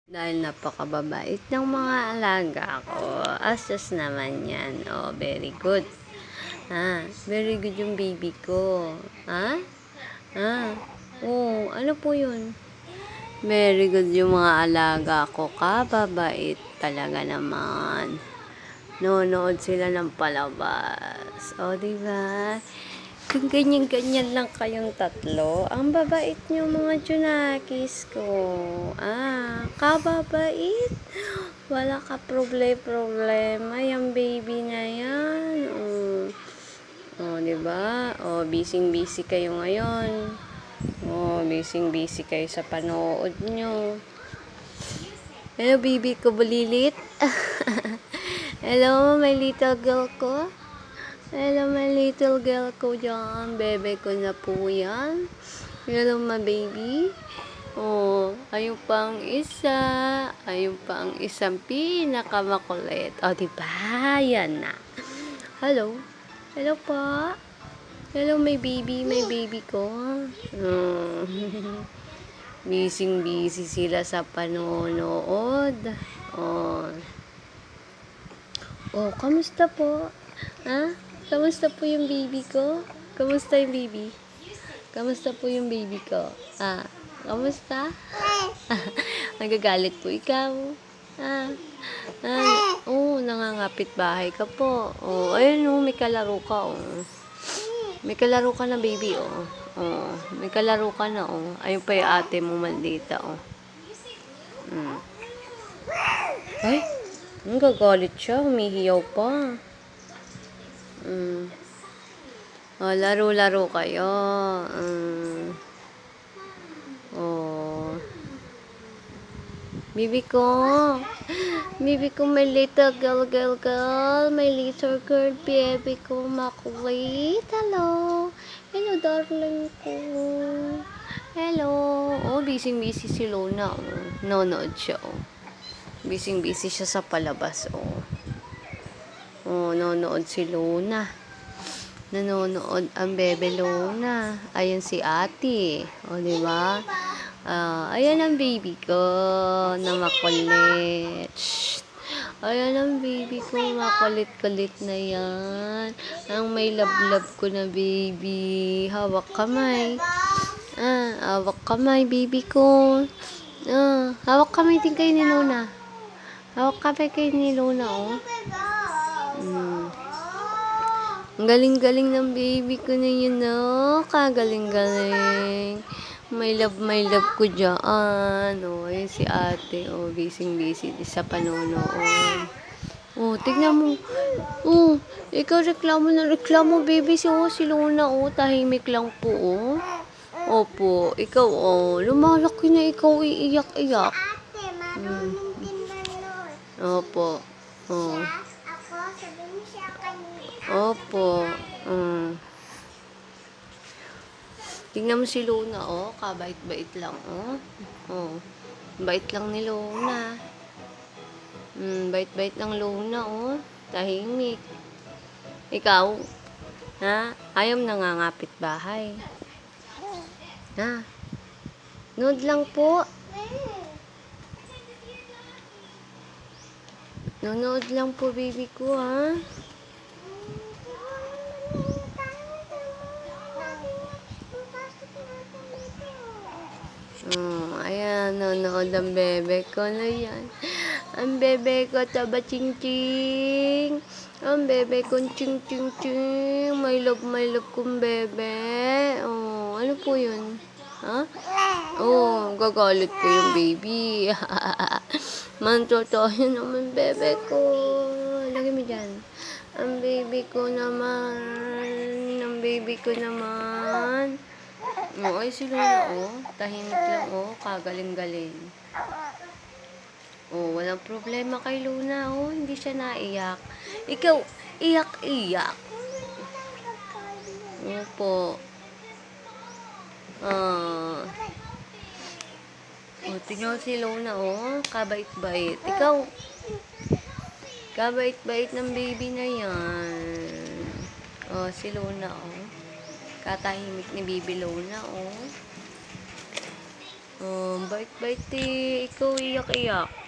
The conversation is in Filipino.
Dahil napakababait ng mga alaga ko. Astos naman yan. Oh, very good. Very good yung baby ko. Oh, ano po yun? Very good yung mga alaga ko. Kababait talaga naman. Nonood sila ng palabas. Oh, diba? Kung ganyan-ganyan lang kayong tatlo, ang babait nyo mga Junakis ko. Kababait. Wala ka problema yung baby na yan. Diba? Busy-busy kayo ngayon. Busy-busy kayo sa panood nyo. Hello, baby ko bulilit. Hello, my little girl ko. Hello, my little girl ko dyan. Bebe ko na po yan. Hello, my baby. Ayun pang isa. Ayun pang isang pinakamakulit. Diba? Yan na. Hello. Hello po. Hello, my baby ko. Busy sila sa panonood. Kamusta po? Kamusta po yung baby ko? Kamusta yung baby? Kamusta po yung baby ko? Kamusta? Nagagalit po ikaw? Nangangapit bahay ka po. Ayun may kalaro ka. May kalaro ka na, baby. May kalaro ka na. Ayun pa yung ate mo maldita. Ay, nagagalit siya. Humihiyaw pa. Laro-laro kayo. Bibi ko, my little girl, my little girl, baby ko, makulit. Hello, darling ko. Hello. Busy si Luna. Nonood siya. Busy siya sa palabas. Nonood si Luna. Nanonood ang bebe Luna. Ayan si ate. Diba? Ayan ang baby ko na makulit. Ayan ang baby ko, makulit-kulit na yan. Ang may love ko na baby. Hawak kamay. Hawak kamay, baby ko. Hawak kamay din kayo ni Luna. Hawak kamay kayo ni Luna, Ang galing-galing ng baby ko na yun, Kagaling-galing. My love ko dyan. Ayan si ate. Busy sa panonood. Tignan mo. Ikaw reklamo, baby. Si Luna, tahimik lang po, Opo, ikaw, lumalaki na ikaw, iiyak-iyak. Ate, marunong din manood. Opo. Ako, sabi mo siya kanina. Opo. Tingnan mo si Luna, kabait-bait lang, Bait lang ni Luna. Bait-bait ng Luna, tahimik. Ikaw, ayaw mo nangangapit bahay. Nood lang po. Nonood lang po, baby ko, Ayan, nanonood ang bebe ko na yan. Ang bebe ko, taba ching-ching. Ang bebe ko, ching-ching-ching. My love kong bebe. Ano po yun? Gagalit po yung baby. Mantotoyo naman bebe ko. Lagay mo dyan. Ang baby ko naman. Ay si Luna, tahimik lang, kagaling-galing. Walang problema kay Luna, hindi siya naiyak. Ikaw, iyak-iyak. Opo. Tingnan si Luna, kabait-bait. Ikaw, kabait-bait ng baby na yan. Si Luna, katahimik ni baby Luna, Oh, bait-bait eh. Ikaw iyak-iyak.